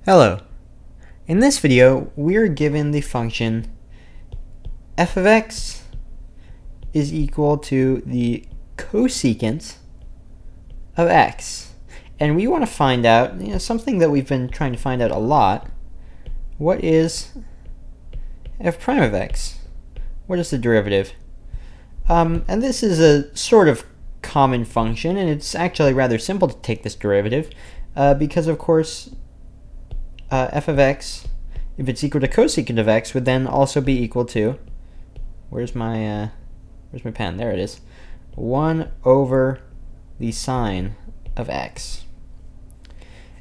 Hello. In this video, we are given the function f of x is equal to the cosecant of x. And we want to find out, something that we've been trying to find out a lot. What is f prime of x? What is the derivative? And this is a sort of common function, and it's actually rather simple to take this derivative because, of course, f of x, if it's equal to cosecant of x, would then also be equal to, where's my pen? There it is. 1 over the sine of x.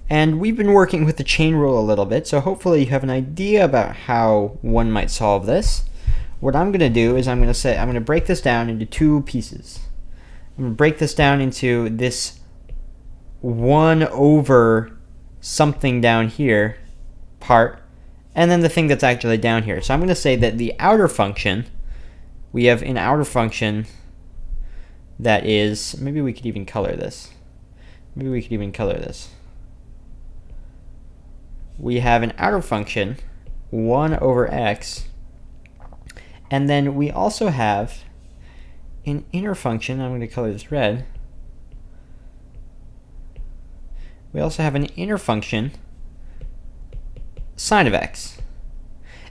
And we've been working with the chain rule a little bit, so hopefully you have an idea about how one might solve this. What I'm going to do is I'm going to break this down into two pieces. I'm going to break this down into this 1 over something down here part, and then the thing that's actually down here. So I'm going to say that the outer function, we have an outer function that is, maybe we could even color this. We have an outer function, 1 over x, and then we also have an inner function. I'm going to color this red. We also have an inner function, sine of x.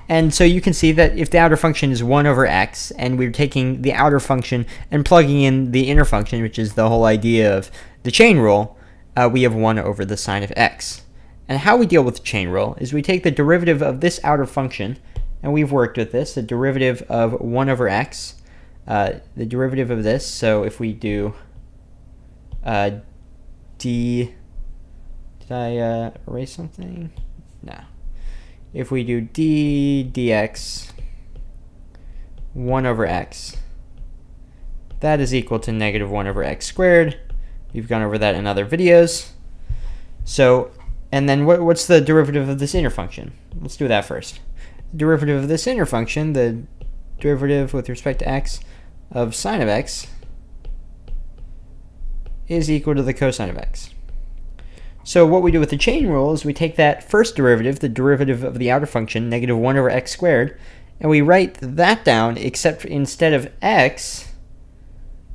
And so you can see that if the outer function is 1 over x, and we're taking the outer function and plugging in the inner function, which is the whole idea of the chain rule, we have 1 over the sine of x. And how we deal with the chain rule is we take the derivative of this outer function, and we've worked with this, the derivative of 1 over x, the derivative of this. So if we do did I erase something? No. If we do d dx 1 over x, that is equal to negative 1 over x squared. We've gone over that in other videos. So, and then what's the derivative of this inner function? Let's do that first. The derivative of this inner function, the derivative with respect to x of sine of x, is equal to the cosine of x. So what we do with the chain rule is we take that first derivative, the derivative of the outer function, negative 1 over x squared, and we write that down, except instead of x,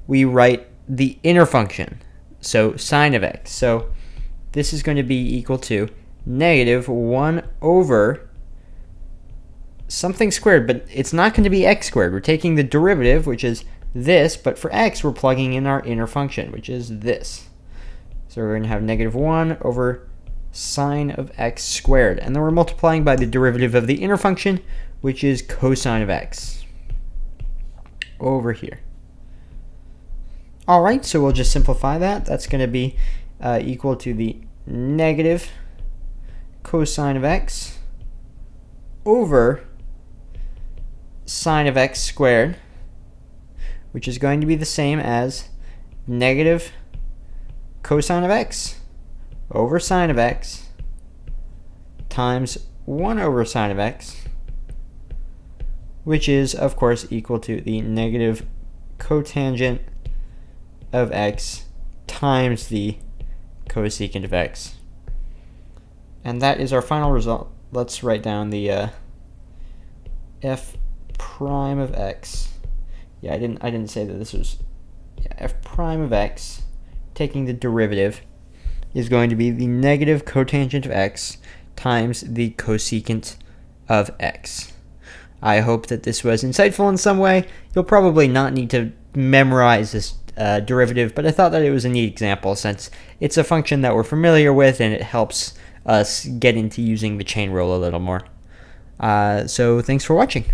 we write the inner function, so sine of x. So this is going to be equal to negative 1 over something squared, but it's not going to be x squared. We're taking the derivative, which is this, but for x, we're plugging in our inner function, which is this. So we're going to have negative 1 over sine of x squared. And then we're multiplying by the derivative of the inner function, which is cosine of x, over here. All right, so we'll just simplify that. That's going to be equal to the negative cosine of x over sine of x squared, which is going to be the same as negative cosine of x over sine of x times 1 over sine of x, which is, of course, equal to the negative cotangent of x times the cosecant of x. And that is our final result. Let's write down the f prime of x. Yeah, I didn't say that this was f prime of x, taking the derivative, is going to be the negative cotangent of x times the cosecant of x. I hope that this was insightful in some way. You'll probably not need to memorize this derivative, but I thought that it was a neat example since it's a function that we're familiar with and it helps us get into using the chain rule a little more. So thanks for watching.